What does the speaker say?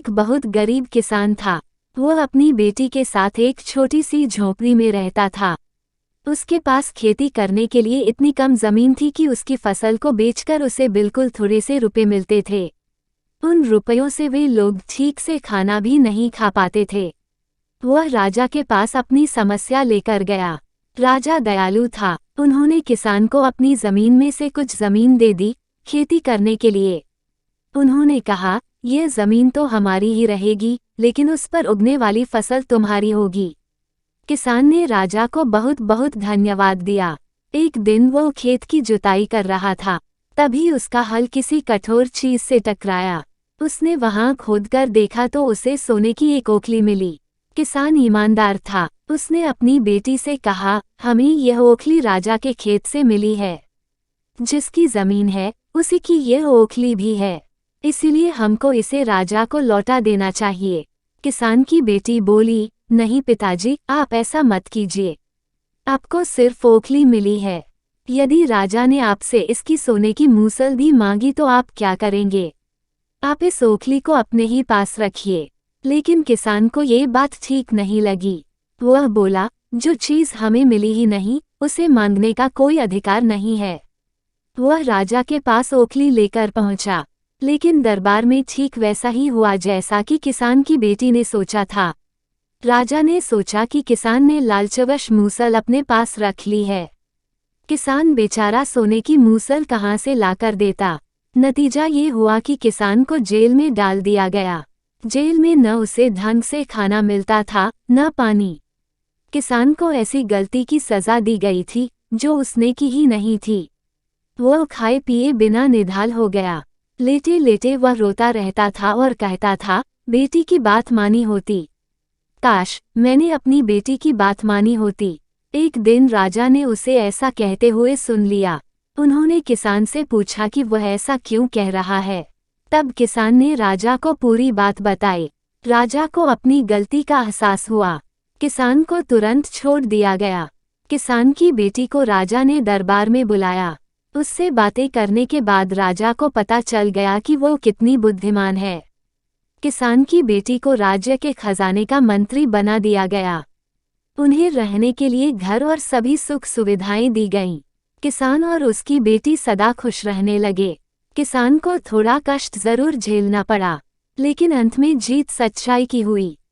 एक बहुत गरीब किसान था। वो अपनी बेटी के साथ एक छोटी सी झोपड़ी में रहता था। उसके पास खेती करने के लिए इतनी कम जमीन थी कि उसकी फसल को बेचकर उसे बिल्कुल थोड़े से रुपए मिलते थे। उन रुपयों से वे लोग ठीक से खाना भी नहीं खा पाते थे। वह राजा के पास अपनी समस्या लेकर गया। राजा दयालु था। उन्होंने किसान को अपनी जमीन में से कुछ जमीन दे दी खेती करने के लिए। उन्होंने कहा, यह जमीन तो हमारी ही रहेगी, लेकिन उस पर उगने वाली फसल तुम्हारी होगी। किसान ने राजा को बहुत बहुत धन्यवाद दिया। एक दिन वो खेत की जुताई कर रहा था, तभी उसका हल किसी कठोर चीज से टकराया। उसने वहां खोदकर देखा तो उसे सोने की एक ओखली मिली। किसान ईमानदार था। उसने अपनी बेटी से कहा, हमें यह ओखली राजा के खेत से मिली है। जिसकी जमीन है उसी की यह ओखली भी है, इसीलिए हमको इसे राजा को लौटा देना चाहिए। किसान की बेटी बोली, नहीं पिताजी, आप ऐसा मत कीजिए। आपको सिर्फ ओखली मिली है। यदि राजा ने आपसे इसकी सोने की मूसल भी मांगी तो आप क्या करेंगे? आप इस ओखली को अपने ही पास रखिए। लेकिन किसान को ये बात ठीक नहीं लगी। वह बोला, जो चीज हमें मिली ही नहीं उसे मांगने का कोई अधिकार नहीं है। वह राजा के पास ओखली लेकर पहुंचा, लेकिन दरबार में ठीक वैसा ही हुआ जैसा कि किसान की बेटी ने सोचा था। राजा ने सोचा कि किसान ने लालचवश मूसल अपने पास रख ली है। किसान बेचारा सोने की मूसल कहाँ से लाकर देता। नतीजा ये हुआ कि किसान को जेल में डाल दिया गया। जेल में न उसे ढंग से खाना मिलता था न पानी। किसान को ऐसी गलती की सजा दी गई थी जो उसने की ही नहीं थी। वह खाए पिए बिना निढाल हो गया। लेटे लेटे वह रोता रहता था और कहता था, बेटी की बात मानी होती। काश मैंने अपनी बेटी की बात मानी होती। एक दिन राजा ने उसे ऐसा कहते हुए सुन लिया। उन्होंने किसान से पूछा कि वह ऐसा क्यों कह रहा है। तब किसान ने राजा को पूरी बात बताई। राजा को अपनी गलती का एहसास हुआ। किसान को तुरंत छोड़ दिया गया। किसान की बेटी को राजा ने दरबार में बुलाया। उससे बातें करने के बाद राजा को पता चल गया कि वो कितनी बुद्धिमान है। किसान की बेटी को राज्य के खजाने का मंत्री बना दिया गया। उन्हें रहने के लिए घर और सभी सुख सुविधाएं दी गईं। किसान और उसकी बेटी सदा खुश रहने लगे। किसान को थोड़ा कष्ट जरूर झेलना पड़ा, लेकिन अंत में जीत सच्चाई की हुई।